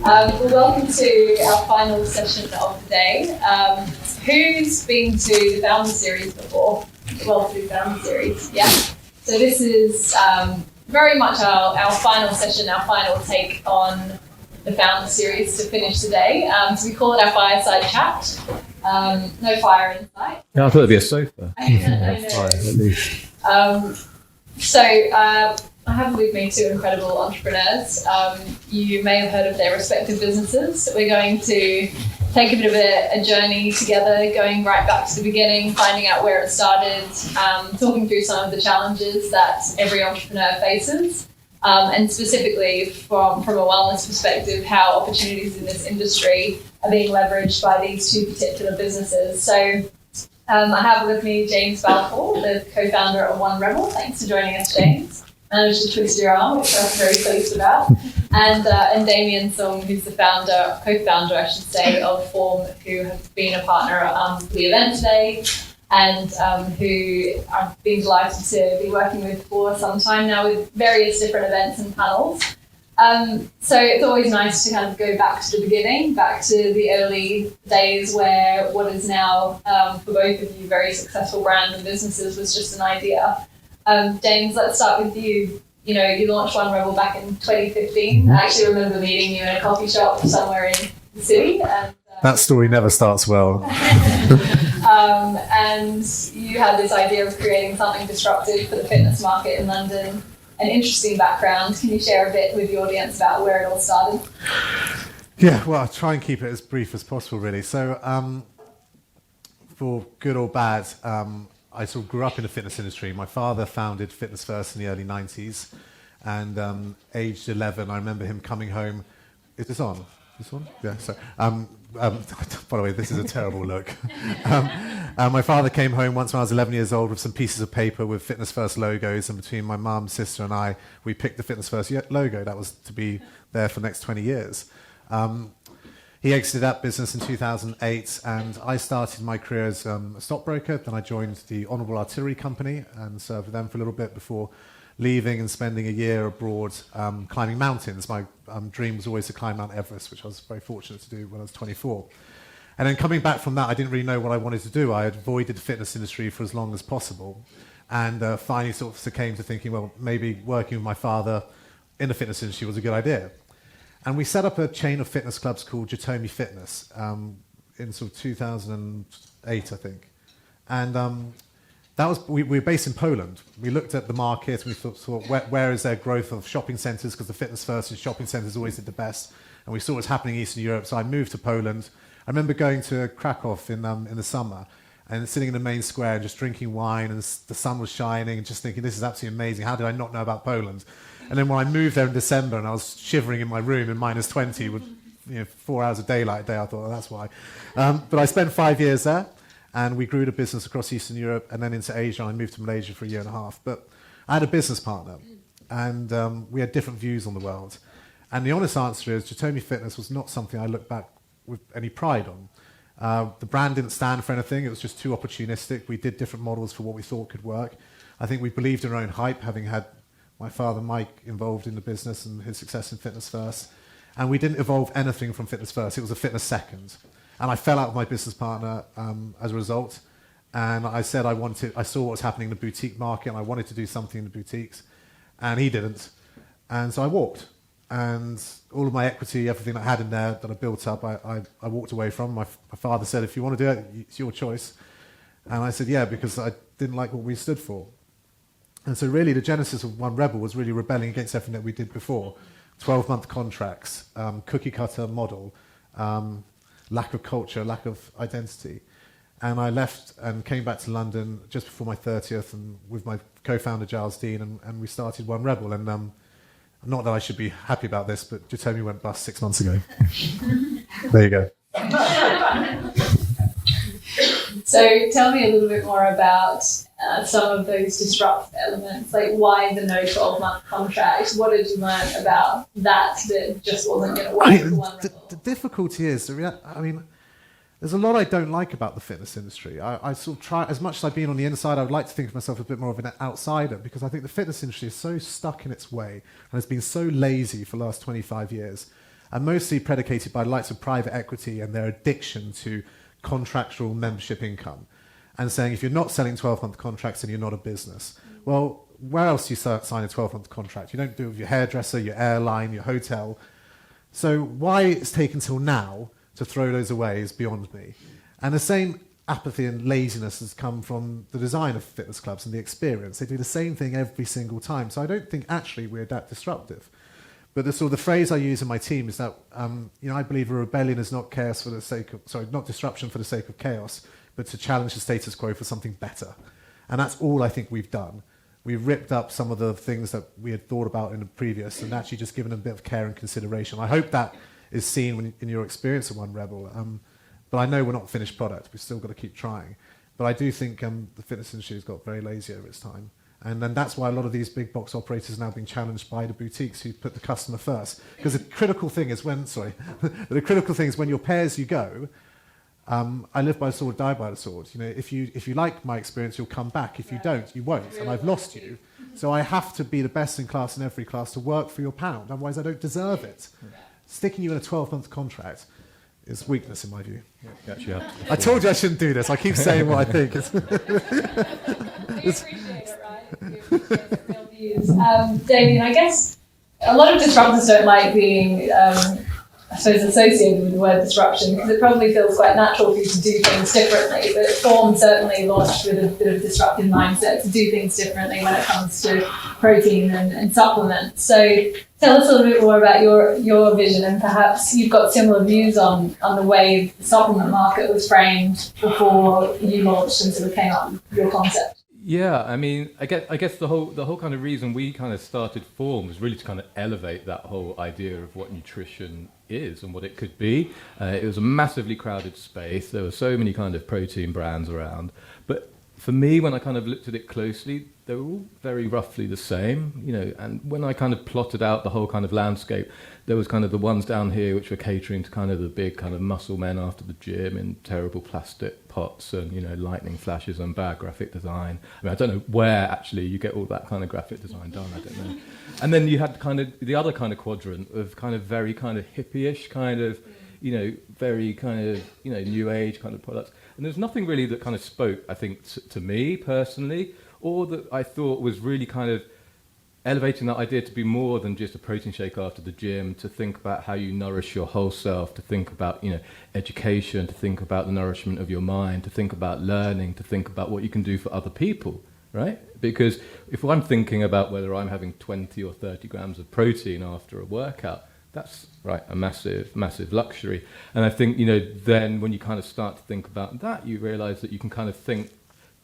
Well, welcome to our final session of the day. Who's been to the Founder Series before? The Welltodo Founder Series, yeah. So this is very much our final session, our final take on the Founder Series to finish the day. So we call it our Fireside Chat. No fire in sight. Yeah, I thought it'd be a sofa. I know. Fire, at least. I have with me two incredible entrepreneurs. You may have heard of their respective businesses. We're going to take a bit of a journey together, going right back to the beginning, finding out where it started, talking through some of the challenges that every entrepreneur faces, and specifically from a wellness perspective, how opportunities in this industry are being leveraged by these two particular businesses. So I have with me James Balfour, the co-founder of 1Rebel. Thanks for joining us, James. Managed to twist your arm, which I'm very pleased about. And Damian Soong, who's the co-founder, I should say, of Form, who has been a partner at the event today, and who I've been delighted to be working with for some time now with various different events and panels. So it's always nice to kind of go back to the beginning, back to the early days where what is now, for both of you, very successful brands and businesses was just an idea. James, let's start with you. You know, you launched 1Rebel back in 2015. I actually remember meeting you in a coffee shop somewhere in the city. And, that story never starts well. And you had this idea of creating something disruptive for the fitness market in London. An interesting background. Can you share a bit with the audience about where it all started? Yeah, well, I'll try and keep it as brief as possible, really. So, for good or bad, I sort of grew up in the fitness industry. My father founded Fitness First in the early 90s, and aged 11, I remember him coming home. Is this on? This one? Yeah. So, by the way, this is a terrible look. My father came home once when I was 11 years old with some pieces of paper with Fitness First logos, and between my mum, sister, and I, we picked the Fitness First logo. That was to be there for the next 20 years. He exited that business in 2008, and I started my career as a stockbroker. Then I joined the Honourable Artillery Company and served with them for a little bit before leaving and spending a year abroad climbing mountains. My dream was always to climb Mount Everest, which I was very fortunate to do when I was 24. And then coming back from that, I didn't really know what I wanted to do. I had avoided the fitness industry for as long as possible, and finally sort of succumbed to thinking, well, maybe working with my father in the fitness industry was a good idea. And we set up a chain of fitness clubs called Jatomi Fitness in sort of 2008, I think. And that was we were based in Poland. We looked at the market and we thought where is there growth of shopping centres, because the Fitness First and shopping centres always did the best. And we saw what was happening in Eastern Europe, so I moved to Poland. I remember going to Krakow in the summer and sitting in the main square and just drinking wine, and the sun was shining, and just thinking, this is absolutely amazing. How did I not know about Poland? And then when I moved there in December and I was shivering in my room in -20 with 4 hours of daylight a day, I thought, oh, that's why. But I spent 5 years there, and we grew the business across Eastern Europe and then into Asia. I moved to Malaysia for a year and a half. But I had a business partner, and we had different views on the world. And the honest answer is Jatomi Fitness was not something I look back with any pride on. The brand didn't stand for anything. It was just too opportunistic. We did different models for what we thought could work. I think we believed in our own hype, having had my father, Mike, involved in the business and his success in Fitness First. And we didn't evolve anything from Fitness First. It was a Fitness Second. And I fell out with my business partner as a result. And I said I saw what was happening in the boutique market, and I wanted to do something in the boutiques. And he didn't. And so I walked. And all of my equity, everything I had in there that I built up, I walked away from. My father said, if you want to do it, it's your choice. And I said, yeah, because I didn't like what we stood for. And so really the genesis of 1Rebel was really rebelling against everything that we did before. 12-month contracts, cookie-cutter model, lack of culture, lack of identity. And I left and came back to London just before my 30th, and with my co-founder Giles Dean, and we started 1Rebel. And not that I should be happy about this, but Jatomi went bust 6 months ago. There you go. So tell me a little bit more about some of those disruptive elements, like why the no 12-month contract? What did you learn about that just wasn't going to work for 1Rebel? The difficulty is, there's a lot I don't like about the fitness industry. I sort of try, as much as I've been on the inside, I would like to think of myself a bit more of an outsider, because I think the fitness industry is so stuck in its way and has been so lazy for the last 25 years. are mostly predicated by the likes of private equity and their addiction to contractual membership income, and saying if you're not selling 12-month contracts, then you're not a business. Well, where else do you sign a 12-month contract? You don't do it with your hairdresser, your airline, your hotel. So why it's taken till now to throw those away is beyond me. And the same apathy and laziness has come from the design of fitness clubs and the experience. They do the same thing every single time. So I don't think actually we're that disruptive. But the phrase I use in my team is that I believe a rebellion is not chaos for the sake of not disruption for the sake of chaos, but to challenge the status quo for something better. And that's all I think we've done. We've ripped up some of the things that we had thought about in the previous and actually just given them a bit of care and consideration. I hope that is seen in your experience at 1Rebel. But I know we're not finished product. We've still got to keep trying. But I do think the fitness industry has got very lazy over its time. And then that's why a lot of these big box operators are now being challenged by the boutiques who put the customer first. Because the critical thing is when you're pay as you go, I live by the sword, die by the sword. If you like my experience, you'll come back. If you don't, you won't, and I've lost you. So I have to be the best in class in every class to work for your pound. Otherwise, I don't deserve it. Sticking you in a 12-month contract is weakness in my view. I told you I shouldn't do this. I keep saying what I think. We appreciate it, right? We appreciate the real views. Damian, I guess a lot of disruptors don't like being associated with the word disruption because it probably feels quite natural for you to do things differently. But Form certainly launched with a bit of disruptive mindset to do things differently when it comes to protein and supplements. So tell us a little bit more about your vision, and perhaps you've got similar views on the way the supplement market was framed before you launched and sort of came up with your concept. Yeah, I mean, I guess the whole kind of reason we kind of started Form was really to kind of elevate that whole idea of what nutrition is and what it could be. It was a massively crowded space. There were so many kind of protein brands around. But for me, when I kind of looked at it closely, they were all very roughly the same, and when I kind of plotted out the whole kind of landscape, there was kind of the ones down here which were catering to kind of the big kind of muscle men after the gym in terrible plastic pots and, lightning flashes and bad graphic design. I mean, I don't know where actually you get all that kind of graphic design done, I don't know. And then you had kind of the other kind of quadrant of kind of very kind of hippie-ish kind of, very kind of, new age kind of products. And there's nothing really that kind of spoke, I think, to me personally, or that I thought was really kind of elevating that idea to be more than just a protein shake after the gym, to think about how you nourish your whole self, to think about, education, to think about the nourishment of your mind, to think about learning, to think about what you can do for other people, right? Because if I'm thinking about whether I'm having 20 or 30 grams of protein after a workout, that's right, a massive, massive luxury. And I think, then when you kind of start to think about that, you realize that you can kind of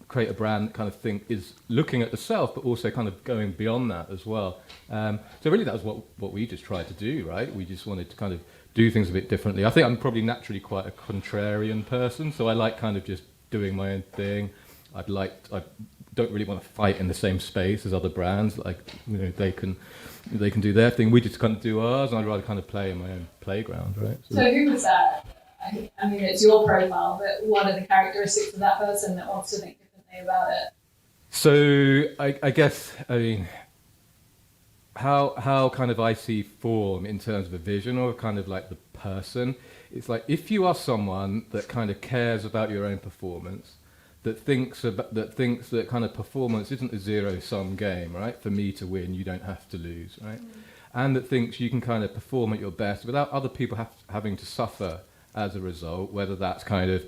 create a brand that kind of is looking at the self, but also kind of going beyond that as well. So really that was what we just tried to do, right? We just wanted to kind of do things a bit differently. I think I'm probably naturally quite a contrarian person, so I like kind of just doing my own thing. I don't really want to fight in the same space as other brands. Like, they can do their thing. We just kind of do ours, and I'd rather kind of play in my own playground, right? So who was that? I mean, it's your profile, but what are the characteristics of that person that wants to think differently about it? So I guess, how kind of I see Form in terms of a vision or kind of like the person, it's like if you are someone that kind of cares about your own performance, that thinks that kind of performance isn't a zero-sum game, right? For me to win, you don't have to lose, right? And that thinks you can kind of perform at your best without other people having to suffer as a result, whether that's kind of,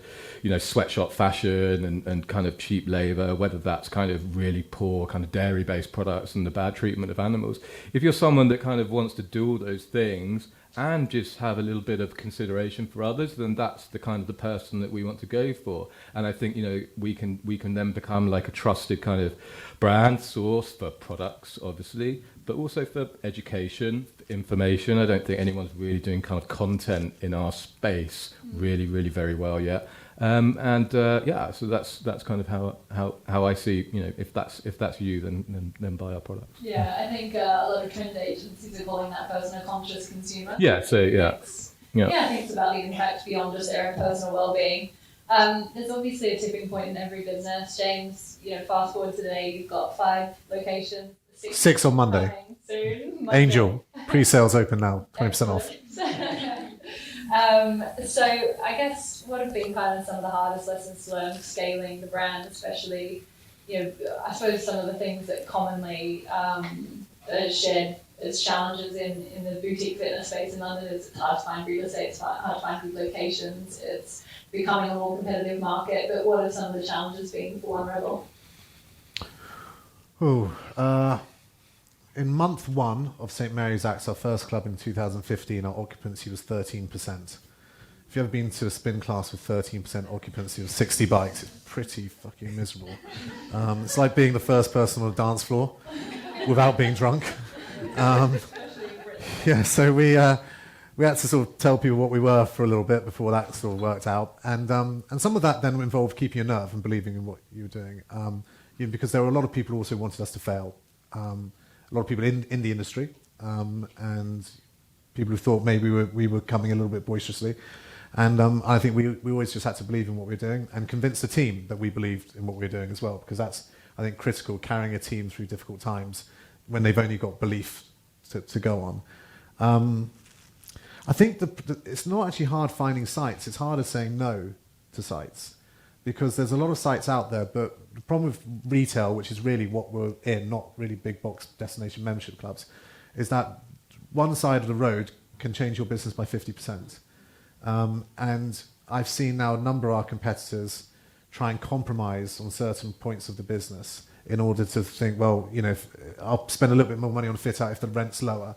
sweatshop fashion and kind of cheap labor, whether that's kind of really poor kind of dairy-based products and the bad treatment of animals. If you're someone that kind of wants to do all those things and just have a little bit of consideration for others, then that's the kind of the person that we want to go for. And I think, we can then become like a trusted kind of brand source for products, obviously, but also for education, information. I don't think anyone's really doing kind of content in our space really, really very well yet. So that's kind of how I see, if that's you, then buy our products. Yeah, I think a lot of trend agencies are calling that person a conscious consumer. Yeah, so yeah. I think it's about leading impact beyond just their own personal well-being. There's obviously a tipping point in every business. James, fast forward today, you've got 5 locations. 6 on Monday. Soon. Angel, pre-sales open now, 20% off. So I guess what have been kind of some of the hardest lessons learned scaling the brand, especially, I suppose some of the things that commonly are shared as challenges in the boutique fitness space in London is it's hard to find real estate, it's hard to find good locations, it's becoming a more competitive market. But what have some of the challenges been for 1Rebel? In month 1 of St Mary's Axe, our first club in 2015, our occupancy was 13%. If you've ever been to a spin class with 13% occupancy of 60 bikes, it's pretty fucking miserable. It's like being the first person on a dance floor without being drunk. So we had to sort of tell people what we were for a little bit before that sort of worked out. And some of that then involved keeping your nerve and believing in what you were doing. Because there were a lot of people who also wanted us to fail. A lot of people in the industry, and people who thought maybe we were coming a little bit boisterously. And I think we always just had to believe in what we were doing and convince the team that we believed in what we were doing as well, because that's, I think, critical, carrying a team through difficult times when they've only got belief to go on. I think it's not actually hard finding sites. It's harder saying no to sites, because there's a lot of sites out there, but the problem with retail, which is really what we're in, not really big box destination membership clubs, is that one side of the road can change your business by 50%. And I've seen now a number of our competitors try and compromise on certain points of the business in order to think, well, I'll spend a little bit more money on fit out if the rent's lower,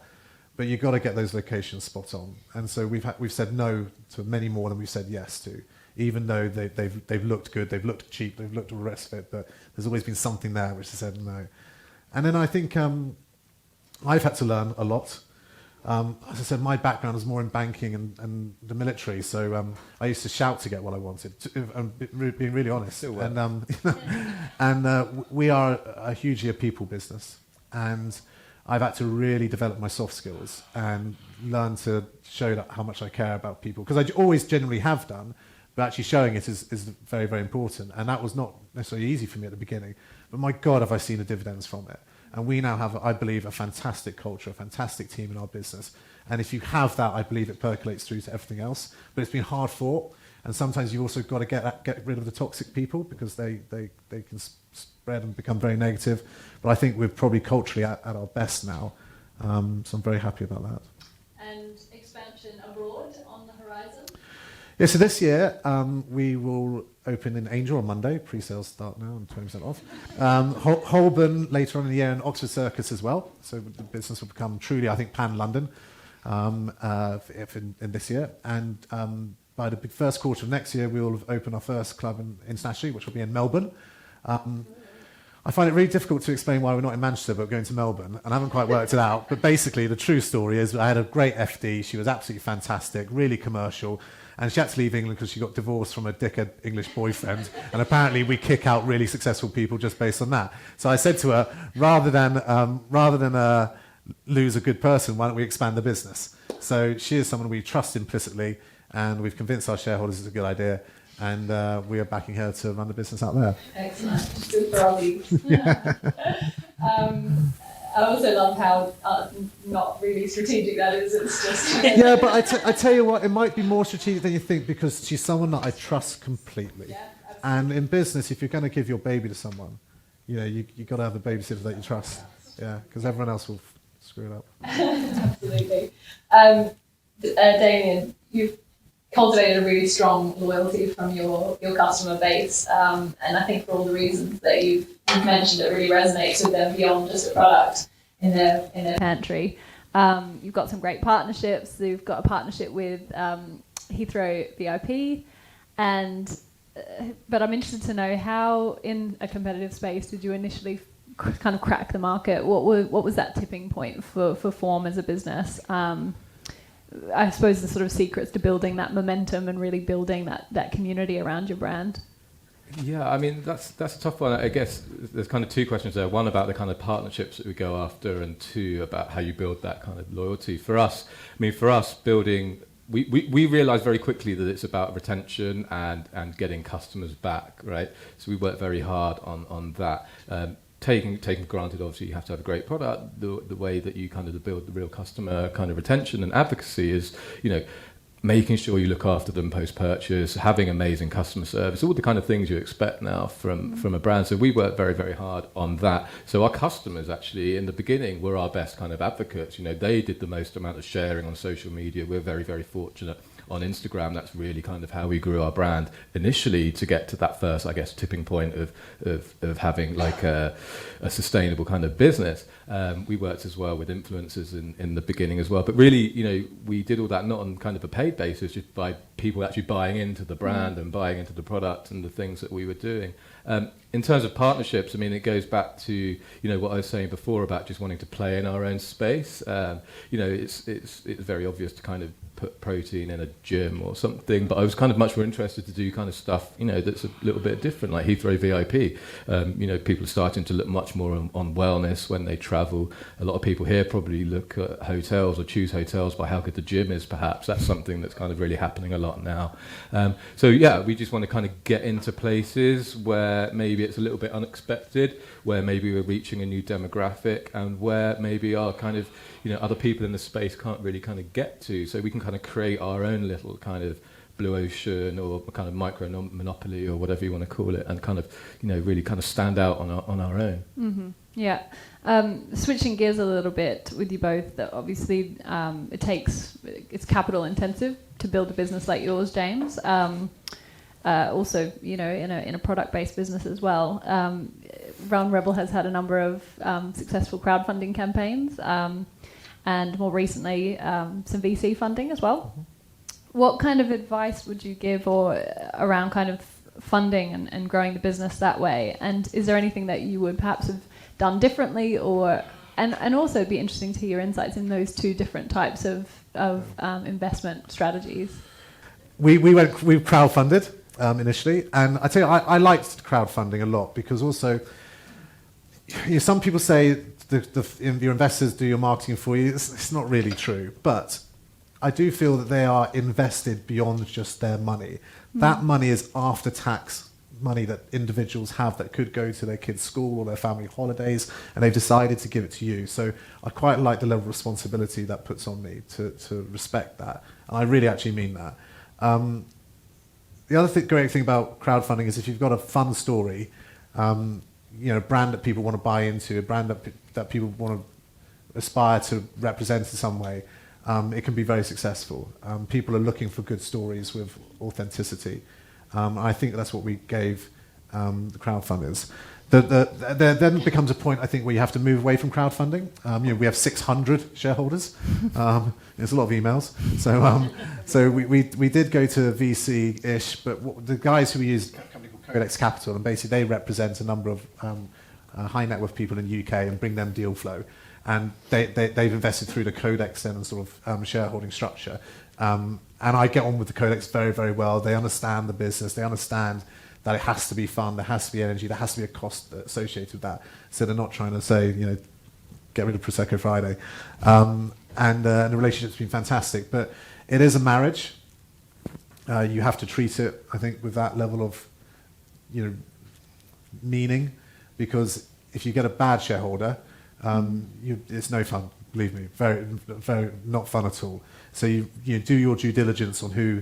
but you've got to get those locations spot on. And so we've said no to many more than we've said yes to, even though they've looked good, they've looked cheap, they've looked all the rest of it, but there's always been something there which has said no. And then I think I've had to learn a lot. As I said, my background is more in banking and the military, so I used to shout to get what I wanted, being really honest. And we are a hugely a people business, and I've had to really develop my soft skills and learn to show that how much I care about people, because I always generally have done, but actually showing it is very, very important. And that was not necessarily easy for me at the beginning, but my God, have I seen the dividends from it. And we now have, I believe, a fantastic culture, a fantastic team in our business. And if you have that, I believe it percolates through to everything else. But it's been hard fought. And sometimes you've also got to get rid of the toxic people, because they can spread and become very negative. But I think we're probably culturally at our best now. So I'm very happy about that. And expansion abroad on the horizon? Yeah, so this year we will open in Angel on Monday. Pre-sales start now and 20% off. Holborn later on in the year, and Oxford Circus as well. So the business will become truly, I think, pan-London in this year. And by the first quarter of next year, we will open our first club internationally, which will be in Melbourne. I find it really difficult to explain why we're not in Manchester but going to Melbourne, and I haven't quite worked it out. But basically, the true story is I had a great FD. She was absolutely fantastic, really commercial. And she had to leave England because she got divorced from a dickhead English boyfriend. And apparently we kick out really successful people just based on that. So I said to her, rather than lose a good person, why don't we expand the business? So she is someone we trust implicitly, and we've convinced our shareholders it's a good idea. And we are backing her to run the business out there. Excellent. Good for our leads. I also love how not really strategic that is. It's just... Yeah, but I tell you what, it might be more strategic than you think, because she's someone that I trust completely. Yeah, and in business, if you're going to give your baby to someone, you've got to have a babysitter that you trust. Yeah, because everyone else will screw it up. Absolutely. Damian, you've cultivated a really strong loyalty from your customer base, and I think for all the reasons that you've mentioned, it really resonates with them beyond just a product in their pantry. You've got some great partnerships. You've got a partnership with Heathrow VIP, but I'm interested to know how, in a competitive space, did you initially kind of crack the market? What was that tipping point for Form as a business? I suppose the sort of secrets to building that momentum and really building that community around your brand. Yeah, I mean, that's a tough one. I guess there's kind of two questions there. One about the kind of partnerships that we go after, and two about how you build that kind of loyalty. For us, building, we realised very quickly that it's about retention and getting customers back, right? So we worked very hard on that. Taking granted, obviously, you have to have a great product. The way that you kind of build the real customer kind of retention and advocacy is, making sure you look after them post-purchase, having amazing customer service, all the kind of things you expect now from a brand. So we work very, very hard on that. So our customers actually, in the beginning, were our best kind of advocates. You know, they did the most amount of sharing on social media. We're very, very fortunate. On Instagram, that's really kind of how we grew our brand initially to get to that first, I guess, tipping point of having like a sustainable kind of business. We worked as well with influencers in the beginning as well. But really, you know, we did all that not on kind of a paid basis, just by people actually buying into the brand and buying into the product and the things that we were doing. In terms of partnerships, I mean, it goes back to, you know, what I was saying before about just wanting to play in our own space. You know, it's very obvious to kind of put protein in a gym or something, but I was kind of much more interested to do kind of stuff, you know, that's a little bit different, like Heathrow VIP. You know, people are starting to look much more on wellness when they travel. A lot of people here probably look at hotels or choose hotels by how good the gym is, perhaps. That's something that's kind of really happening a lot now. So yeah, we just want to kind of get into places where maybe it's a little bit unexpected, where maybe we're reaching a new demographic, and where maybe our kind of, you know, other people in the space can't really kind of get to. So we can kind of create our own little kind of blue ocean or kind of micro monopoly or whatever you want to call it, and kind of, you know, really kind of stand out on our own. Mm-hmm. Yeah. Switching gears a little bit with you both, that obviously it's capital intensive to build a business like yours, James. Also, you know, in a product-based business as well. 1Rebel has had a number of successful crowdfunding campaigns, and more recently some VC funding as well. Mm-hmm. What kind of advice would you give around kind of funding and growing the business that way? And is there anything that you would perhaps have done differently, and also it'd be interesting to hear your insights in those two different types of investment strategies? We crowdfunded initially, and I tell you, I liked crowdfunding a lot, because also, you know, some people say your investors do your marketing for you. It's not really true, but I do feel that they are invested beyond just their money. That money is after tax money that individuals have that could go to their kids' school or their family holidays, and they've decided to give it to you. So I quite like the level of responsibility that puts on me to respect that, and I really actually mean that. The other great thing about crowdfunding is if you've got a fun story, you know, a brand that people want to buy into, a brand that people want to aspire to represent in some way, it can be very successful. People are looking for good stories with authenticity. I think that's what we gave the crowdfunders. There then becomes a point, I think, where you have to move away from crowdfunding. You know, we have 600 shareholders. There's a lot of emails. So we did go to VC-ish, but the guys who we used, a company called Codex Capital, and basically they represent a number of high net worth people in the UK and bring them deal flow. And they've invested through the Codex then and sort of shareholding structure. And I get on with the Codex very, very well. They understand the business. They understand that it has to be fun, there has to be energy, there has to be a cost associated with that. So they're not trying to say, you know, get rid of Prosecco Friday. And the relationship's been fantastic. But it is a marriage. You have to treat it, I think, with that level of, you know, meaning, because if you get a bad shareholder, it's no fun, believe me. Very, very not fun at all. So you do your due diligence on who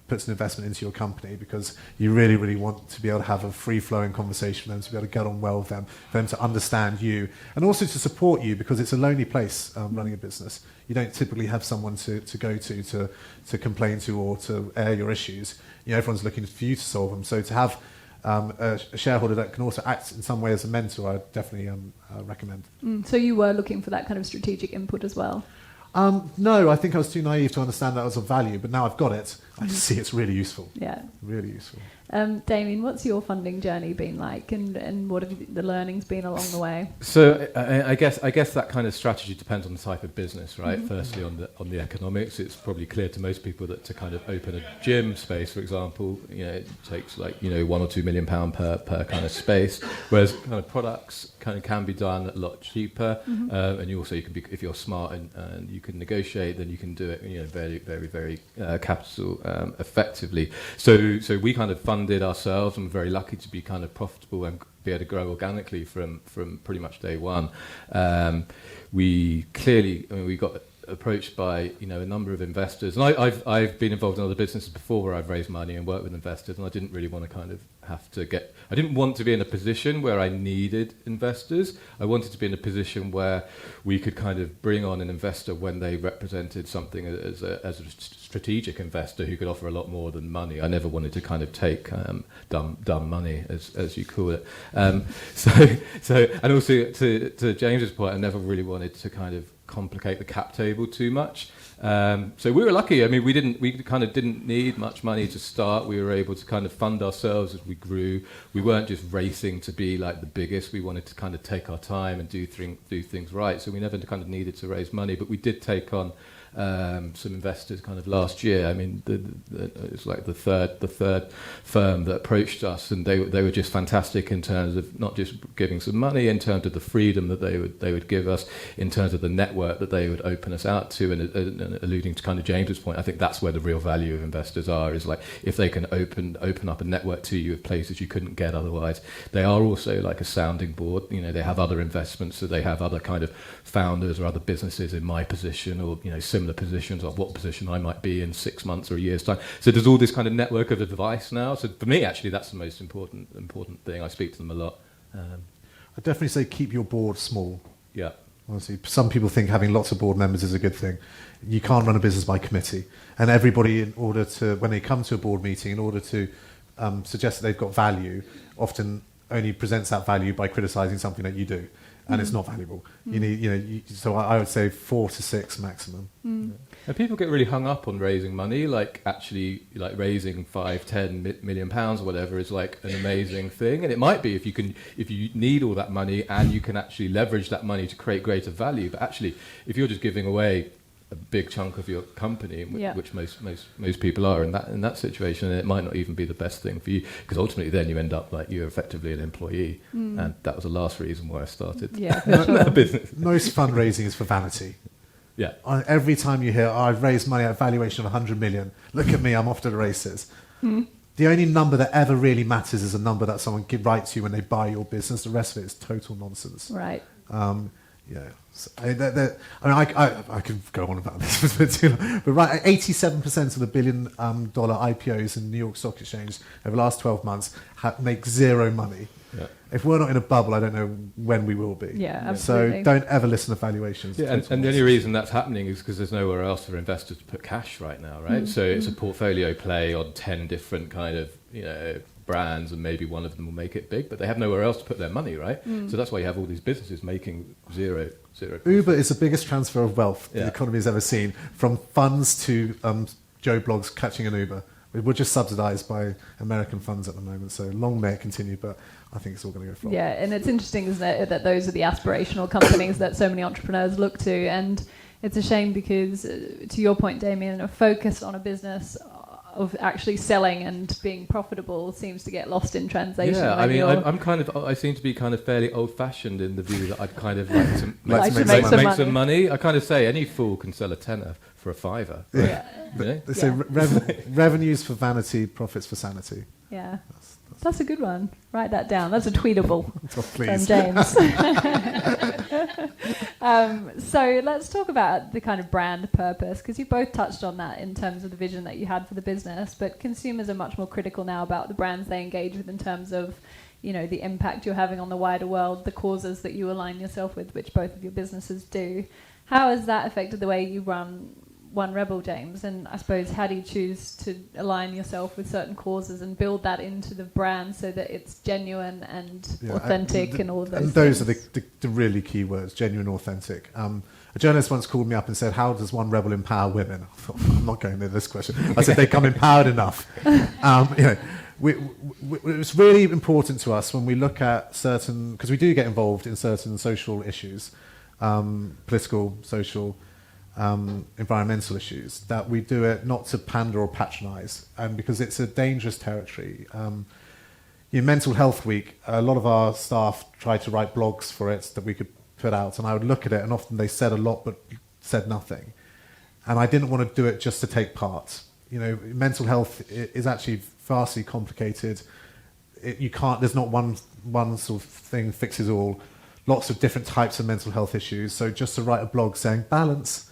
puts an investment into your company, because you really, really want to be able to have a free-flowing conversation with them, to be able to get on well with them, for them to understand you, and also to support you, because it's a lonely place running a business. You don't typically have someone to go to complain to or to air your issues. You know, everyone's looking for you to solve them. So to have a shareholder that can also act in some way as a mentor, I definitely recommend. So you were looking for that kind of strategic input as well? No, I think I was too naive to understand that was of value, but now I've got it, I just see it's really useful. Yeah. Really useful. Damien, what's your funding journey been like, and what have the learnings been along the way? So I guess that kind of strategy depends on the type of business, right? Mm-hmm. Firstly, on the economics, it's probably clear to most people that to kind of open a gym space, for example, you know, it takes like, you know, £1 or £2 million per kind of space, whereas kind of products kind of can be done a lot cheaper, and you can be, if you're smart and you can negotiate, then you can do it, you know, very, very, very capital effectively. So we kind of funded ourselves, and we're very lucky to be kind of profitable and be able to grow organically from pretty much day one. We clearly, we got approached by a number of investors, and I've been involved in other businesses before where I've raised money and worked with investors, and I didn't really want to kind of I didn't want to be in a position where I needed investors. I wanted to be in a position where we could kind of bring on an investor when they represented something as a strategic investor who could offer a lot more than money. I never wanted to kind of take dumb money, as you call it. So and also to James's point, I never really wanted to kind of complicate the cap table too much. So we were lucky. I mean, we kind of didn't need much money to start. We were able to kind of fund ourselves as we grew. We weren't just racing to be like the biggest. We wanted to kind of take our time and do things right. So we never kind of needed to raise money, but we did take on some investors kind of last year. I mean, it's like the third firm that approached us, and they were just fantastic in terms of not just giving some money, in terms of the freedom that they would give us, in terms of the network that they would open us out to, and alluding to kind of James's point, I think that's where the real value of investors is like if they can open up a network to you of places you couldn't get otherwise. They are also like a sounding board. They have other investments, so they have other kind of founders or other businesses in my position, or similar positions, or what position I might be in 6 months or a year's time. So there's all this kind of network of advice now. So for me, actually, that's the most important thing. I speak to them a lot. I'd definitely say keep your board small. Yeah. Honestly, some people think having lots of board members is a good thing. You can't run a business by committee. And everybody, when they come to a board meeting, in order to suggest that they've got value, often only presents that value by criticising something that you do. And it's not valuable. You need, so I would say 4 to 6 maximum. Yeah. And people get really hung up on raising money, like actually, like raising 5-10 million pounds or whatever is like an amazing thing. And it might be if you need all that money and you can actually leverage that money to create greater value. But actually, if you're just giving away a big chunk of your company, which most people are in that situation, and it might not even be the best thing for you, because ultimately then you end up like you're effectively an employee, and that was the last reason why I started that business. Most fundraising is for vanity. Yeah. Every time you hear, I've raised money at a valuation of 100 million, look at me, I'm off to the races. The only number that ever really matters is a number that someone writes you when they buy your business. The rest of it is total nonsense. Right. Yeah. So, I could go on about this for too long, but 87% of the $1 billion IPOs in the New York Stock Exchange over the last 12 months make zero money. Yeah. If we're not in a bubble, I don't know when we will be. Yeah, absolutely. So don't ever listen to valuations. Yeah, and the only reason that's happening is because there's nowhere else for investors to put cash right now, right? So it's a portfolio play on 10 different kind of brands, and maybe one of them will make it big, but they have nowhere else to put their money, right? So that's why you have all these businesses making zero. Uber is the biggest transfer of wealth the economy has ever seen, from funds to Joe Blogs catching an Uber. We're just subsidised by American funds at the moment, so long may it continue, but I think it's all going to go flop. Yeah, and it's interesting, isn't it, that those are the aspirational companies that so many entrepreneurs look to, and it's a shame because, to your point, Damian, a focus on a business of actually selling and being profitable seems to get lost in translation. Yeah, I mean, I seem to be kind of fairly old-fashioned in the view that I'd kind of like to make some money. I kind of say any fool can sell a tenner for a fiver. Right? Yeah. They say revenues for vanity, profits for sanity. Yeah. That's a good one. Write that down. That's a tweetable from James. So let's talk about the kind of brand purpose, because you both touched on that in terms of the vision that you had for the business, but consumers are much more critical now about the brands they engage with in terms of, the impact you're having on the wider world, the causes that you align yourself with, which both of your businesses do. How has that affected the way you run 1Rebel, James? And I suppose, how do you choose to align yourself with certain causes and build that into the brand so that it's genuine and authentic and all of those things? Those are the really key words, genuine, authentic. A journalist once called me up and said, how does 1Rebel empower women? I thought, I'm not going to this question. I said, they come empowered enough. It's really important to us when we look at certain, because we do get involved in certain social issues, political, social, environmental issues, that we do it not to pander or patronise, and because it's a dangerous territory. Mental Health Week, a lot of our staff tried to write blogs for it that we could put out, and I would look at it, and often they said a lot but said nothing, and I didn't want to do it just to take part. Mental health is actually vastly complicated. There's not one sort of thing fixes all. Lots of different types of mental health issues. So just to write a blog saying balance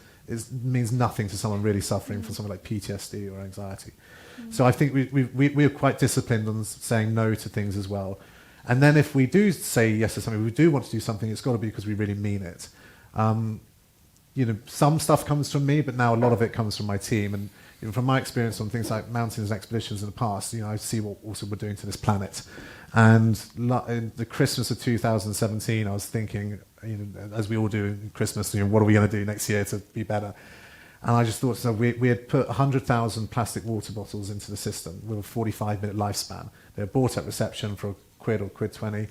means nothing to someone really suffering from something like PTSD or anxiety. So I think we are quite disciplined on saying no to things as well. And then if we do say yes to something, we do want to do something, it's got to be because we really mean it. Some stuff comes from me, but now a lot of it comes from my team. And from my experience on things like mountains and expeditions in the past, I see what also we're doing to this planet. And in the Christmas of 2017, I was thinking, as we all do in Christmas, what are we going to do next year to be better? And I just thought, so we had put 100,000 plastic water bottles into the system with a 45-minute lifespan. They were bought at reception for £1 or £1.20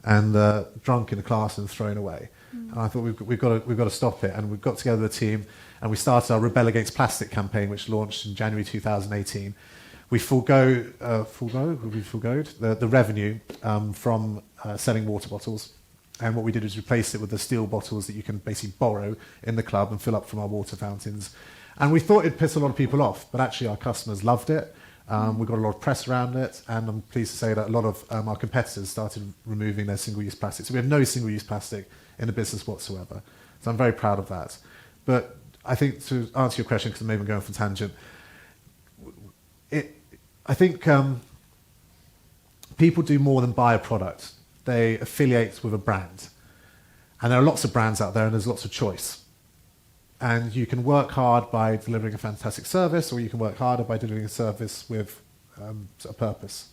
and drunk in the class and thrown away. And I thought we've got to stop it. And we got together the team and we started our Rebel Against Plastic campaign, which launched in January 2018. We forgoed the revenue from selling water bottles. And what we did is replace it with the steel bottles that you can basically borrow in the club and fill up from our water fountains. And we thought it'd piss a lot of people off, but actually our customers loved it. We got a lot of press around it, and I'm pleased to say that a lot of our competitors started removing their single-use plastic. So we have no single-use plastic in the business whatsoever. So I'm very proud of that. But I think to answer your question, because maybe I'm going off a tangent, I think people do more than buy a product. They affiliate with a brand. And there are lots of brands out there and there's lots of choice. And you can work hard by delivering a fantastic service, or you can work harder by delivering a service with a purpose.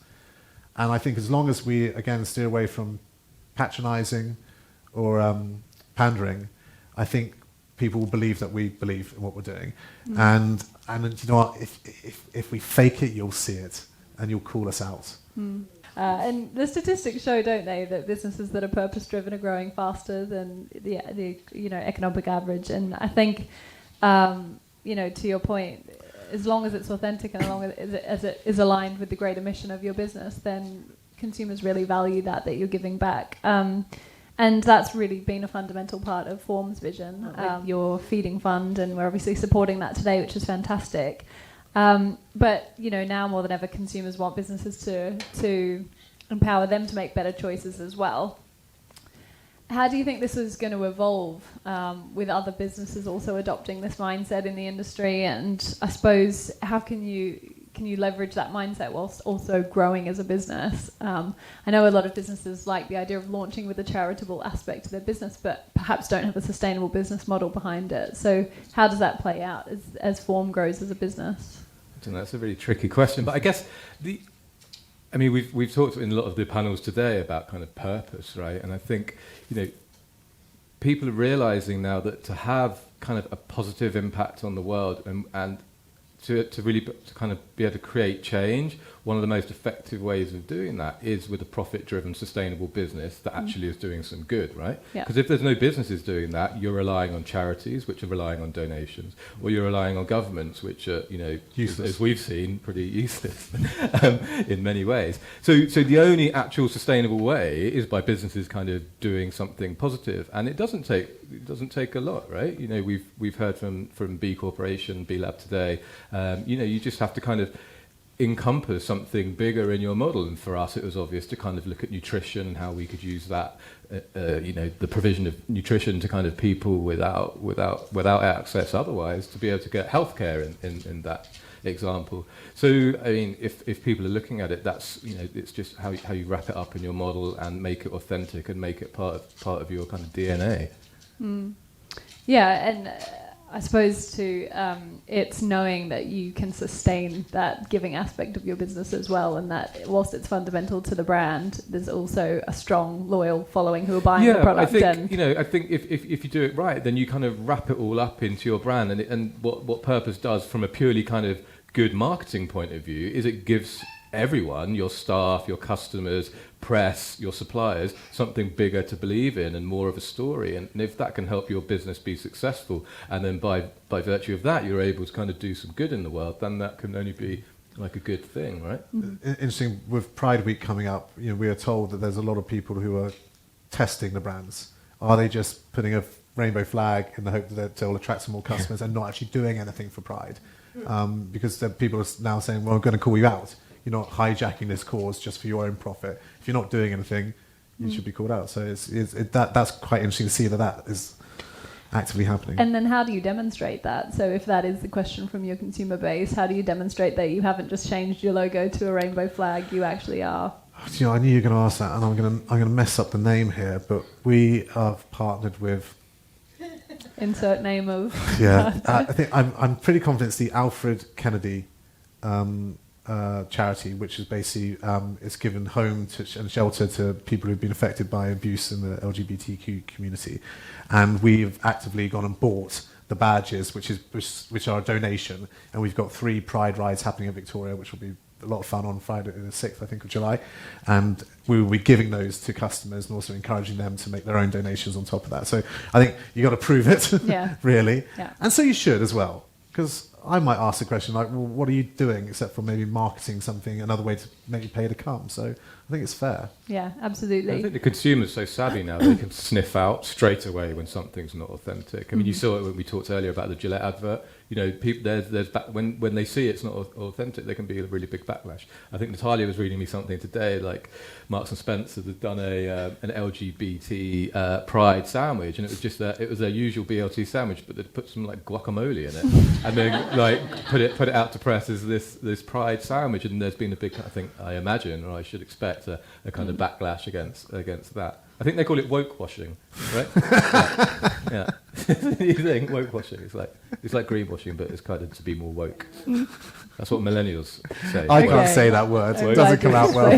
And I think as long as we, again, steer away from patronizing or pandering, I think people will believe that we believe in what we're doing. And you know what, if we fake it, you'll see it and you'll call us out. And the statistics show, don't they, that businesses that are purpose-driven are growing faster than the economic average. And I think, to your point, as long as it's authentic and as long as it is aligned with the greater mission of your business, then consumers really value that you're giving back. And that's really been a fundamental part of Form's vision, your feeding fund, and we're obviously supporting that today, which is fantastic. But now more than ever, consumers want businesses to empower them to make better choices as well. How do you think this is going to evolve with other businesses also adopting this mindset in the industry? And I suppose, how can you leverage that mindset whilst also growing as a business? I know a lot of businesses like the idea of launching with a charitable aspect to their business, but perhaps don't have a sustainable business model behind it. So how does that play out as Form grows as a business? I don't know, that's a really tricky question, but I guess we've talked in a lot of the panels today about kind of purpose, right? And I think people are realizing now that to have kind of a positive impact on the world and to really kind of be able to create change, one of the most effective ways of doing that is with a profit-driven, sustainable business that actually is doing some good, right? Because if there's no businesses doing that, you're relying on charities, which are relying on donations, or you're relying on governments, which are, useless. As we've seen, pretty useless in many ways. So the only actual sustainable way is by businesses kind of doing something positive, and it doesn't take a lot, right? We've heard from B Corporation, B Lab today. You just have to kind of encompass something bigger in your model, and for us it was obvious to kind of look at nutrition and how we could use that the provision of nutrition to kind of people without access otherwise to be able to get healthcare in that example. So I mean, if people are looking at it, that's it's just how you wrap it up in your model and make it authentic and make it part of your kind of DNA. Yeah, and I suppose it's knowing that you can sustain that giving aspect of your business as well, and that whilst it's fundamental to the brand, there's also a strong, loyal following who are buying the product. I think if you do it right, then you kind of wrap it all up into your brand, and what Purpose does from a purely kind of good marketing point of view is it gives everyone, your staff, your customers, press, your suppliers, something bigger to believe in and more of a story. And if that can help your business be successful, and then by virtue of that you're able to kind of do some good in the world, then that can only be like a good thing, right? Interesting, with Pride Week coming up, we are told that there's a lot of people who are testing the brands. Are they just putting a rainbow flag in the hope that they'll attract some more customers and not actually doing anything for Pride? Because people are now saying, well, I'm going to call you out. You're not hijacking this cause just for your own profit. If you're not doing anything, you should be called out. So that's quite interesting to see that is actively happening. And then how do you demonstrate that? So if that is the question from your consumer base, how do you demonstrate that you haven't just changed your logo to a rainbow flag, you actually are? You know, I knew you were going to ask that, and I'm going to mess up the name here, but we have partnered with... Insert name of... Yeah, I think I'm pretty confident it's the Alfred Kennedy charity, which is basically it's given home and shelter to people who've been affected by abuse in the LGBTQ community, and we've actively gone and bought the badges, which are a donation, and we've got 3 Pride rides happening in Victoria, which will be a lot of fun on Friday the 6th, I think, of July, and we will be giving those to customers and also encouraging them to make their own donations on top of that. So I think you got to prove it, really, and so you should as well, because I might ask the question like, well, what are you doing except for maybe marketing something, another way to make you pay to come? So I think it's fair. Yeah, absolutely. I think the consumer's so savvy now, they can sniff out straight away when something's not authentic. I mean, you saw it when we talked earlier about the Gillette advert. You know, people, when they see it's not authentic, there can be a really big backlash. I think Natalia was reading me something today, like Marks and Spencer had done an LGBT pride sandwich, and it was just it was their usual BLT sandwich, but they'd put some like guacamole in it, and then like put it out to press as this pride sandwich, and there's been a big, I imagine, or I should expect a kind of backlash against that. I think they call it woke washing, right? Yeah. You think woke washing? It's like greenwashing, but it's kind of to be more woke. That's what millennials say. I can't say that word. It doesn't come out well.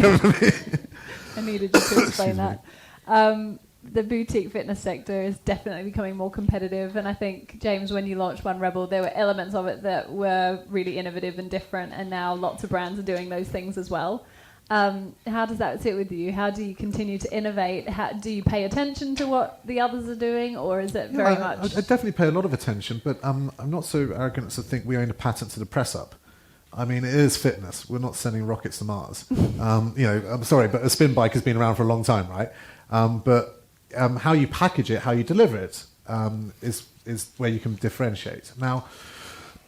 I needed you to explain that. The boutique fitness sector is definitely becoming more competitive, and I think, James, when you launched 1Rebel, there were elements of it that were really innovative and different, and now lots of brands are doing those things as well. How does that sit with you? How do you continue to innovate? Do you pay attention to what the others are doing, or is it very much... I definitely pay a lot of attention, but I'm not so arrogant as to think we own a patent to the press up. I mean, it is fitness. We're not sending rockets to Mars. I'm sorry, but a spin bike has been around for a long time, right? But how you package it, how you deliver it, is where you can differentiate. Now,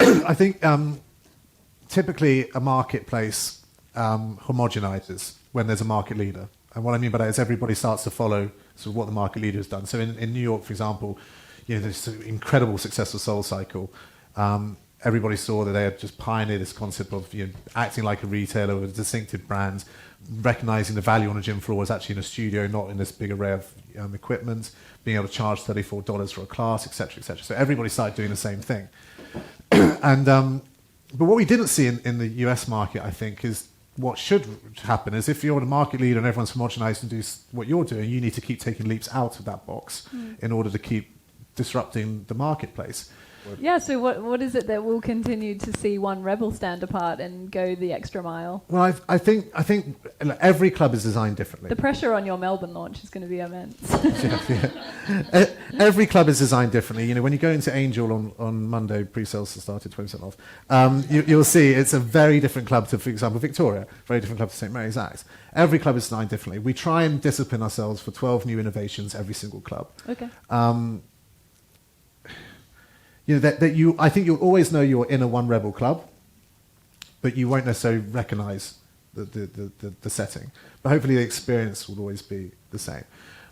I think typically a marketplace homogenizes when there's a market leader. And what I mean by that is everybody starts to follow sort of what the market leader has done. So in New York, for example, there's this incredible successful Soul Cycle. Everybody saw that they had just pioneered this concept of acting like a retailer with a distinctive brand, recognizing the value on a gym floor is actually in a studio, not in this big array of equipment, being able to charge $34 for a class, etc., etc. So everybody started doing the same thing. But what we didn't see in the US market, I think, is what should happen is if you're the market leader and everyone's homogenized and do what you're doing, you need to keep taking leaps out of that box in order to keep disrupting the marketplace. Yeah, so what is it that will continue to see 1Rebel stand apart and go the extra mile? Well, I think every club is designed differently. The pressure on your Melbourne launch is going to be immense. Every club is designed differently. When you go into Angel on Monday, pre-sales started 20% off, you'll see it's a very different club to, for example, Victoria, very different club to St. Mary's Axe. Every club is designed differently. We try and discipline ourselves for 12 new innovations every single club. Okay. I think you'll always know you're in a 1Rebel club, but you won't necessarily recognise the setting. But hopefully the experience will always be the same.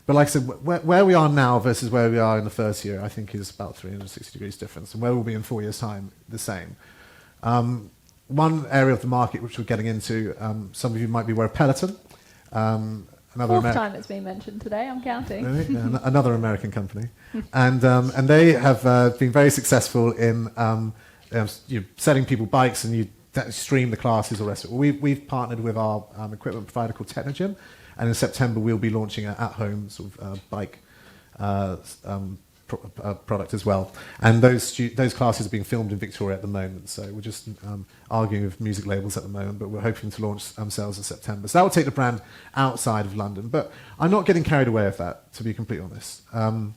But like I said, where we are now versus where we are in the first year, I think is about 360 degrees difference. And where we'll be in 4 years' time, the same. One area of the market which we're getting into, some of you might be aware of Peloton. Fourth time it's been mentioned today, I'm counting. Really? Another American company. And they have been very successful in selling people bikes, and you stream the classes or rest of it. We've partnered with our equipment provider called Technogym, and in September we'll be launching an at-home sort of bike product as well. And those classes are being filmed in Victoria at the moment, so we're just arguing with music labels at the moment, but we're hoping to launch sales in September. So that will take the brand outside of London, but I'm not getting carried away with that, to be completely honest. A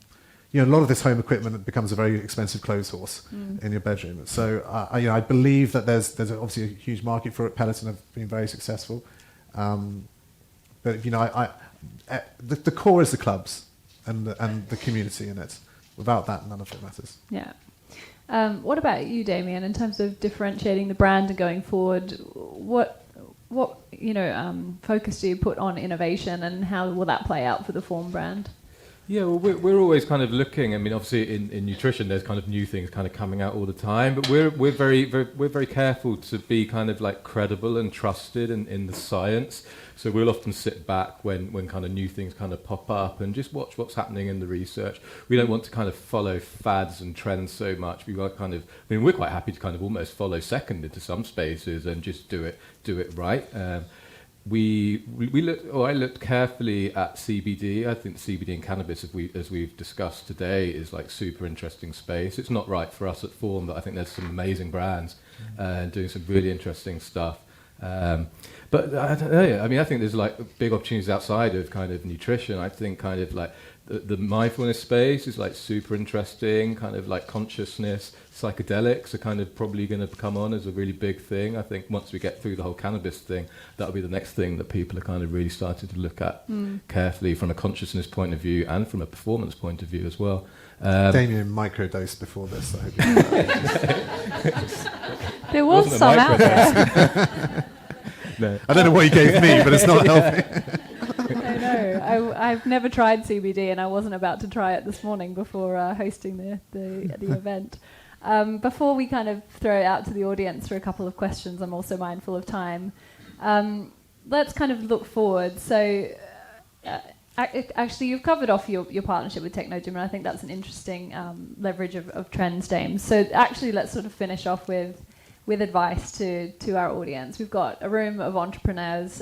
lot of this home equipment becomes a very expensive clothes horse in your bedroom. So I believe that there's obviously a huge market for it. Peloton have been very successful. But the core is the clubs and the community in it. Without that, none of it matters. Yeah. What about you, Damian, in terms of differentiating the brand and going forward? What focus do you put on innovation, and how will that play out for the Form brand? Yeah, well, we're always kind of looking. I mean, obviously, in nutrition, there's kind of new things kind of coming out all the time. But we're very careful to be kind of like credible and trusted in the science. So we'll often sit back when kind of new things kind of pop up and just watch what's happening in the research. We don't want to kind of follow fads and trends so much. We are kind of, I mean, we're quite happy to kind of almost follow second into some spaces and just do it right. I looked carefully at CBD. I think CBD and cannabis, as we've discussed today, is like super interesting space. It's not right for us at Form, but I think there's some amazing brands doing some really interesting stuff. But I don't know. I mean, I think there's like big opportunities outside of kind of nutrition. I think kind of like the mindfulness space is like super interesting. Kind of like consciousness, psychedelics are kind of probably going to come on as a really big thing. I think once we get through the whole cannabis thing, that'll be the next thing that people are kind of really starting to look at carefully from a consciousness point of view and from a performance point of view as well. Damian microdosed before this. I hope you know. There was some out there. No. I don't know what you gave me, but it's not helping. No, I've never tried CBD, and I wasn't about to try it this morning before hosting the event. Before we kind of throw it out to the audience for a couple of questions, I'm also mindful of time. Let's kind of look forward. So, actually, you've covered off your partnership with Technogym, and I think that's an interesting leverage of trends, James. So, actually, let's sort of finish off with advice to our audience. We've got a room of entrepreneurs.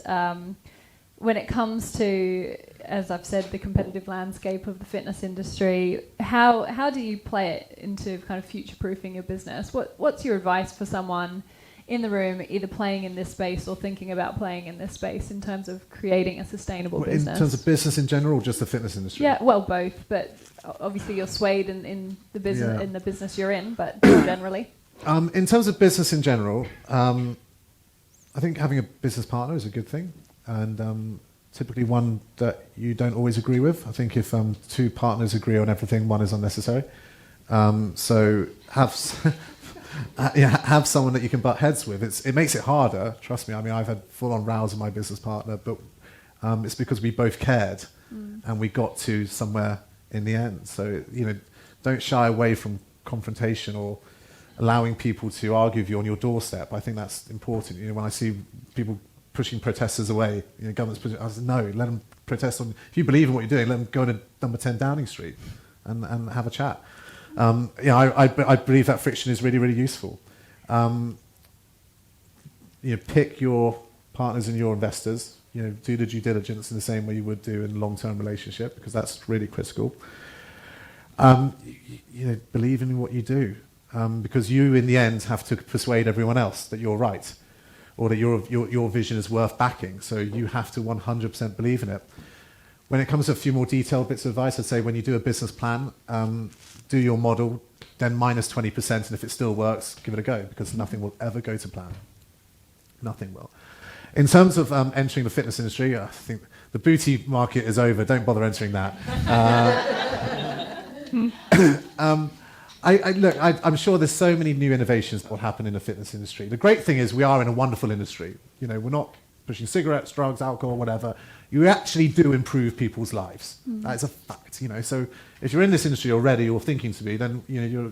When it comes to, as I've said, the competitive landscape of the fitness industry, how do you play it into kind of future-proofing your business? What's your advice for someone in the room either playing in this space or thinking about playing in this space in terms of creating a sustainable business? In terms of business in general or just the fitness industry? Yeah, well, both. But obviously you're swayed in the business in the business you're in, but generally. In terms of business in general, I think having a business partner is a good thing, and typically one that you don't always agree with. I think if two partners agree on everything, one is unnecessary. So have someone that you can butt heads with. It makes it harder, trust me. I mean, I've had full-on rows with my business partner, but it's because we both cared and we got to somewhere in the end. So, don't shy away from confrontation or allowing people to argue with you on your doorstep. I think that's important. When I see people pushing protesters away, governments pushing, I said, no, let them protest on. If you believe in what you're doing, let them go to number 10 Downing Street and have a chat. I believe that friction is really, really useful. Pick your partners and your investors. Do the due diligence in the same way you would do in a long-term relationship, because that's really critical. Believe in what you do. Because you, in the end, have to persuade everyone else that you're right, or that your vision is worth backing. So you have to 100% believe in it. When it comes to a few more detailed bits of advice, I'd say when you do a business plan, do your model, then minus 20%, and if it still works, give it a go, because nothing will ever go to plan. Nothing will. In terms of entering the fitness industry, I think the booty market is over. Don't bother entering that. I'm sure there's so many new innovations that will happen in the fitness industry. The great thing is we are in a wonderful industry. We're not pushing cigarettes, drugs, alcohol, whatever. You actually do improve people's lives. That is a fact. So if you're in this industry already or thinking to be, then you're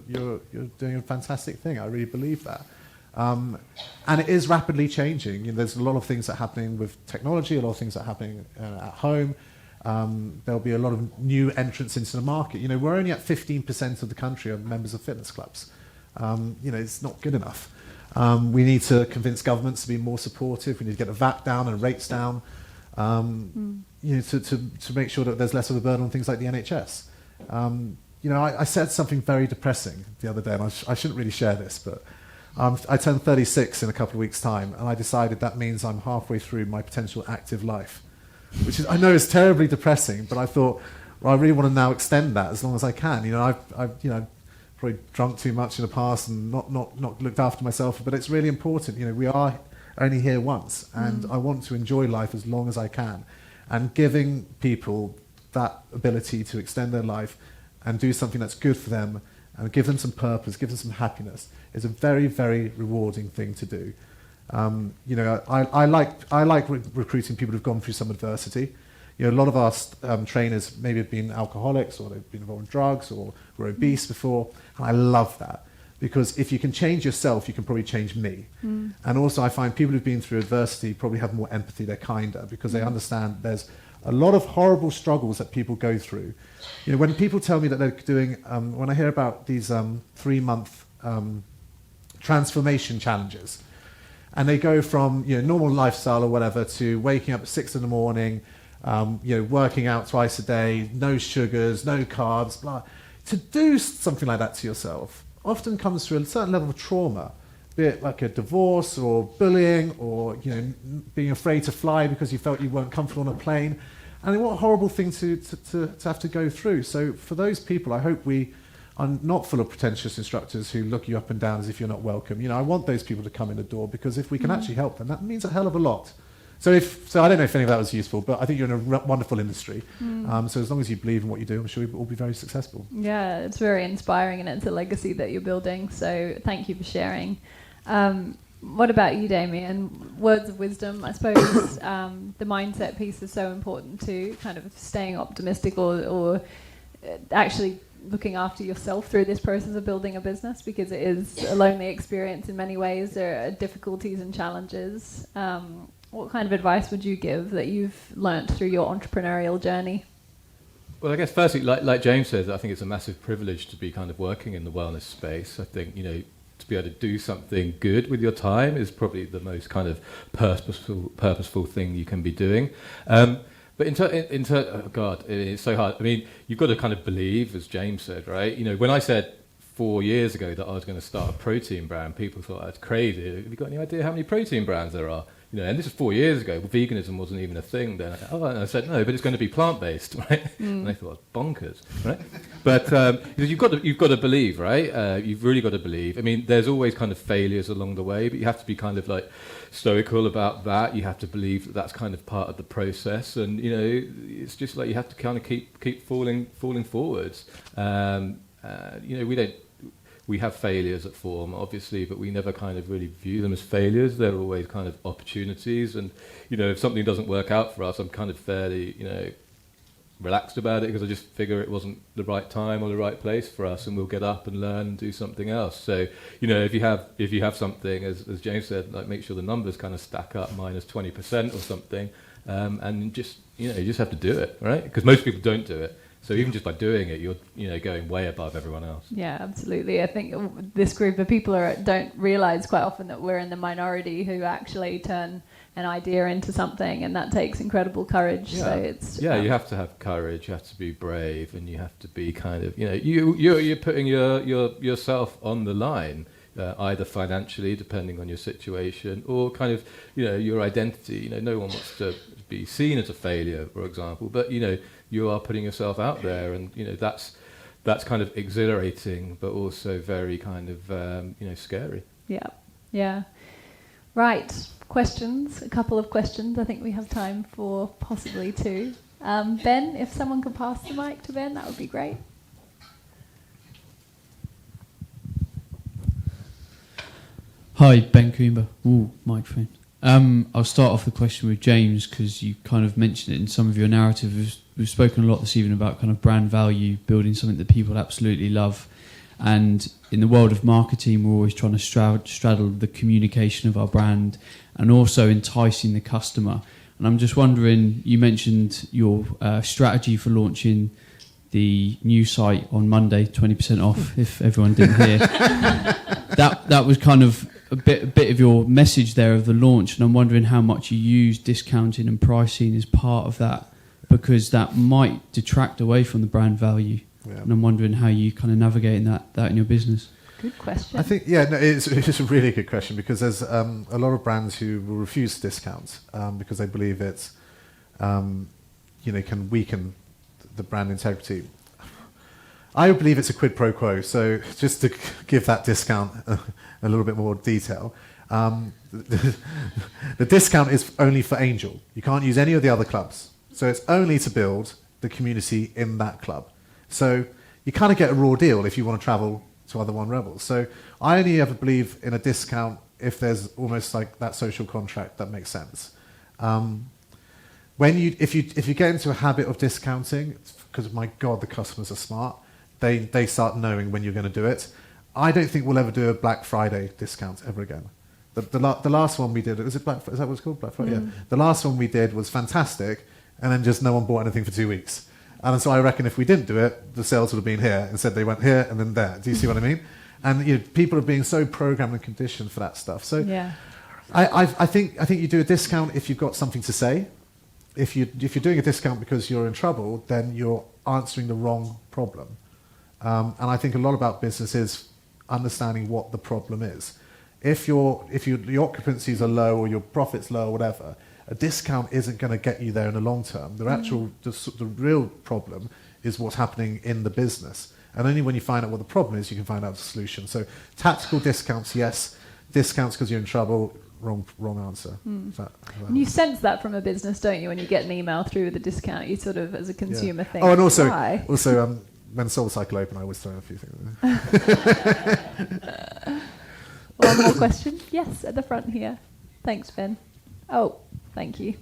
doing a fantastic thing. I really believe that. And it is rapidly changing. There's a lot of things that are happening with technology, a lot of things that are happening at home. There'll be a lot of new entrants into the market. We're only at 15% of the country are members of fitness clubs. It's not good enough. We need to convince governments to be more supportive. We need to get the VAT down and rates down, to make sure that there's less of a burden on things like the NHS. I said something very depressing the other day, and I shouldn't really share this, but I turned 36 in a couple of weeks' time, and I decided that means I'm halfway through my potential active life. Which I know is terribly depressing, but I thought, well, I really want to now extend that as long as I can. I've probably drunk too much in the past and not looked after myself, but it's really important. We are only here once, and I want to enjoy life as long as I can. And giving people that ability to extend their life and do something that's good for them and give them some purpose, give them some happiness, is a very, very rewarding thing to do. I like recruiting people who've gone through some adversity. You know, a lot of our trainers maybe have been alcoholics, or they've been involved in drugs, or were obese before. And I love that, because if you can change yourself, you can probably change me. And also I find people who've been through adversity probably have more empathy, they're kinder, because they understand there's a lot of horrible struggles that people go through. You know, when people tell me that they're doing, when I hear about these 3-month transformation challenges, and they go from, you know, normal lifestyle or whatever to waking up at 6 in the morning, you know, working out twice a day, no sugars, no carbs, blah. To do something like that to yourself often comes through a certain level of trauma, be it like a divorce or bullying, or, you know, being afraid to fly because you felt you weren't comfortable on a plane. And what a horrible thing to have to go through. So for those people, I hope we are not full of pretentious instructors who look you up and down as if you're not welcome. You know, I want those people to come in the door, because if we can actually help them, that means a hell of a lot. So I don't know if any of that was useful, but I think you're in a wonderful industry. So as long as you believe in what you do, I'm sure you'll all be very successful. Yeah, it's very inspiring, and it's a legacy that you're building. So thank you for sharing. What about you, Damian? Words of wisdom. I suppose the mindset piece is so important too, kind of staying optimistic, or actually looking after yourself through this process of building a business, because it is a lonely experience in many ways. There are difficulties and challenges. What kind of advice would you give that you've learnt through your entrepreneurial journey? Well, I guess firstly, like James says, I think it's a massive privilege to be kind of working in the wellness space. I think, you know, to be able to do something good with your time is probably the most kind of purposeful thing you can be doing. But oh God, it's so hard. I mean, you've got to kind of believe, as James said, right? You know, when I said 4 years ago that I was going to start a protein brand, people thought I was crazy. Have you got any idea how many protein brands there are? You know, and this is 4 years ago. Well, veganism wasn't even a thing then. And I said, no, but it's going to be plant-based, right? And they thought I was bonkers, right? But you've got to believe, right? You've really got to believe. I mean, there's always kind of failures along the way, but you have to be kind of like stoical about that. You have to believe that that's kind of part of the process, and you know, it's just like you have to kind of keep falling forwards. You know, we have failures at Form, obviously, but we never kind of really view them as failures. They're always kind of opportunities. And, you know, if something doesn't work out for us, I'm kind of fairly, you know, relaxed about it, because I just figure it wasn't the right time or the right place for us, and we'll get up and learn and do something else. So, you know, if you have something, as James said, like, make sure the numbers kind of stack up minus 20% or something, and just, you know, you just have to do it, right? Because most people don't do it. So even just by doing it, you're, you know, going way above everyone else. Yeah, absolutely. I think this group of people don't realise quite often that we're in the minority who actually turn an idea into something, and that takes incredible courage. Yeah. So it's you have to have courage. You have to be brave, and you have to be kind of, you know, you're putting yourself on the line. Either financially, depending on your situation, or kind of, you know, your identity. You know, no one wants to be seen as a failure, for example, but, you know, you are putting yourself out there, and, you know, that's kind of exhilarating, but also very kind of, you know, scary. Yeah. Right. Questions? A couple of questions. I think we have time for possibly two. Ben, if someone could pass the mic to Ben, that would be great. Hi, Ben Coomber. Ooh, microphone. I'll start off the question with James, because you kind of mentioned it in some of your narrative. We've spoken a lot this evening about kind of brand value, building something that people absolutely love. And in the world of marketing, we're always trying to straddle the communication of our brand and also enticing the customer. And I'm just wondering, you mentioned your strategy for launching the new site on Monday, 20% off, if everyone didn't hear. That was kind of a bit of your message there of the launch, and I'm wondering how much you use discounting and pricing as part of that, because that might detract away from the brand value. Yeah. And I'm wondering how you kind of navigating that in your business. Good question. I think, it's a really good question, because there's a lot of brands who will refuse discounts because they believe it's, you know, can weaken the brand integrity. I believe it's a quid pro quo. So just to give that discount a little bit more detail, the discount is only for Angel. You can't use any of the other clubs. So it's only to build the community in that club. So you kind of get a raw deal if you want to travel to other 1Rebels. So I only ever believe in a discount if there's almost like that social contract that makes sense. if you get into a habit of discounting, because my God, the customers are smart. They start knowing when you're going to do it. I don't think we'll ever do a Black Friday discount ever again. The last one we did, is that what it's called? Black Friday? Yeah. The last one we did was fantastic, and then just no one bought anything for 2 weeks. And so I reckon if we didn't do it, the sales would have been here. Instead, they went here and then there. Do you see what I mean? And people are being so programmed and conditioned for that stuff. So Yeah. I think you do a discount if you've got something to say. If you're doing a discount because you're in trouble, then you're answering the wrong problem. And I think a lot about business is understanding what the problem is. If your occupancies are low or your profits low or whatever, a discount isn't going to get you there in the long term. The real problem is what's happening in the business. And only when you find out what the problem is, you can find out the solution. So tactical discounts, yes. Discounts because you're in trouble, wrong answer. And you sense that from a business, don't you? When you get an email through with a discount, you sort of, as a consumer, think, oh, and also, why? When SoulCycle open, I always throw in a few things. One more question? Yes, at the front here. Thanks, Ben. Oh, thank you.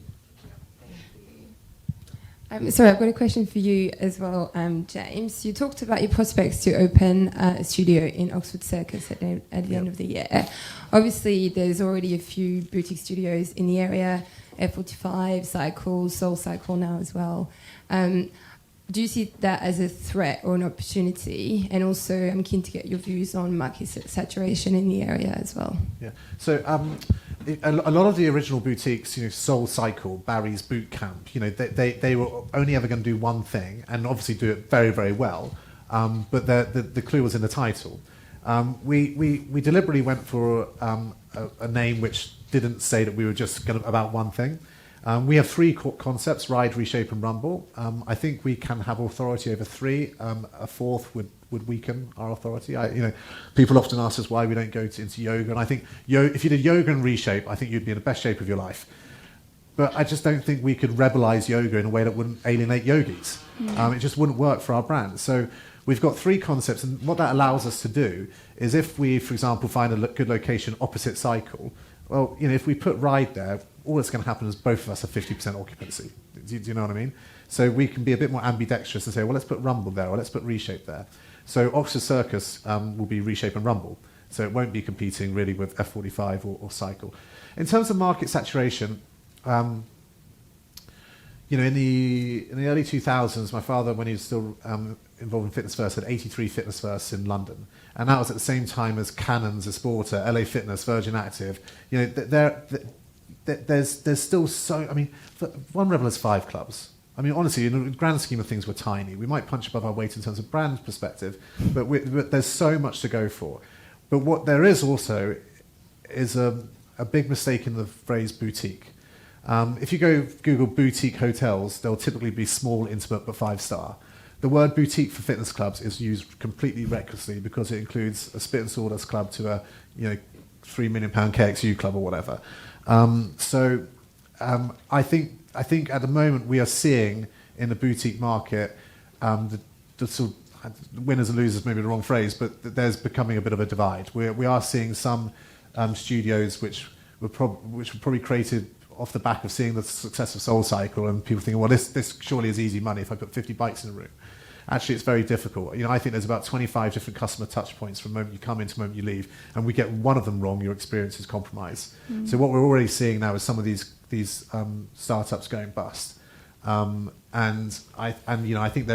Sorry, I've got a question for you as well, James. You talked about your prospects to open a studio in Oxford Circus at the end of the year. Obviously, there's already a few boutique studios in the area, F45, Cycle, SoulCycle now as well. Do you see that as a threat or an opportunity? And also, I'm keen to get your views on market saturation in the area as well. Yeah. So a lot of the original boutiques, SoulCycle, Barry's Boot Camp, they were only ever going to do one thing, and obviously do it very, very well. But the clue was in the title. We deliberately went for a name which didn't say that we were just about one thing. We have three concepts: Ride, Reshape, and Rumble. I think we can have authority over three. A fourth would weaken our authority. People often ask us why we don't go into yoga, and I think if you did yoga and Reshape, I think you'd be in the best shape of your life. But I just don't think we could rebelize yoga in a way that wouldn't alienate yogis. It just wouldn't work for our brand. So we've got three concepts, and what that allows us to do is, if we, for example, find a good location opposite Cycle, well, if we put Ride there, all that's going to happen is both of us have 50% occupancy. Do you know what I mean? So we can be a bit more ambidextrous and say, well, let's put Rumble there, or let's put Reshape there. So Oxford Circus will be Reshape and Rumble. So it won't be competing really with F45 or Cycle. In terms of market saturation, in the early 2000s, my father, when he was still involved in Fitness First, had 83 Fitness Firsts in London. And that was at the same time as Cannons, Esporta, LA Fitness, Virgin Active. There's still so... 1Rebel has 5 clubs. Honestly, in the grand scheme of things, we're tiny. We might punch above our weight in terms of brand perspective, but there's so much to go for. But what there is also is a big mistake in the phrase boutique. If you go Google boutique hotels, they'll typically be small, intimate, but 5-star. The word boutique for fitness clubs is used completely recklessly because it includes a Spit and Sawdust club to a £3 million KXU club or whatever. I think at the moment we are seeing in the boutique market the sort of winners and losers, maybe the wrong phrase, but there's becoming a bit of a divide. We are seeing some studios which were probably created off the back of seeing the success of SoulCycle, and people thinking, well, this surely is easy money if I put 50 bikes in a room. Actually, it's very difficult. I think there's about 25 different customer touch points from the moment you come in to the moment you leave, and we get one of them wrong, your experience is compromised. So what we're already seeing now is some of these startups going bust. And I think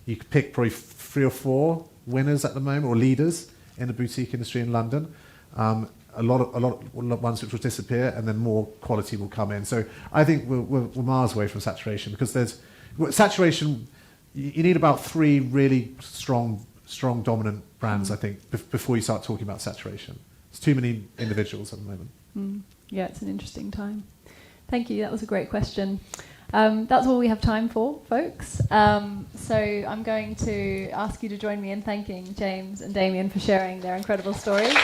you could pick probably 3 or 4 winners at the moment, or leaders in the boutique industry in London. A lot of ones which will disappear, and then more quality will come in. So I think we're miles away from saturation, because saturation. You need about 3 really strong dominant brands, I think, before you start talking about saturation. There's too many individuals at the moment. Yeah, it's an interesting time. Thank you. That was a great question. That's all we have time for, folks. So I'm going to ask you to join me in thanking James and Damian for sharing their incredible stories.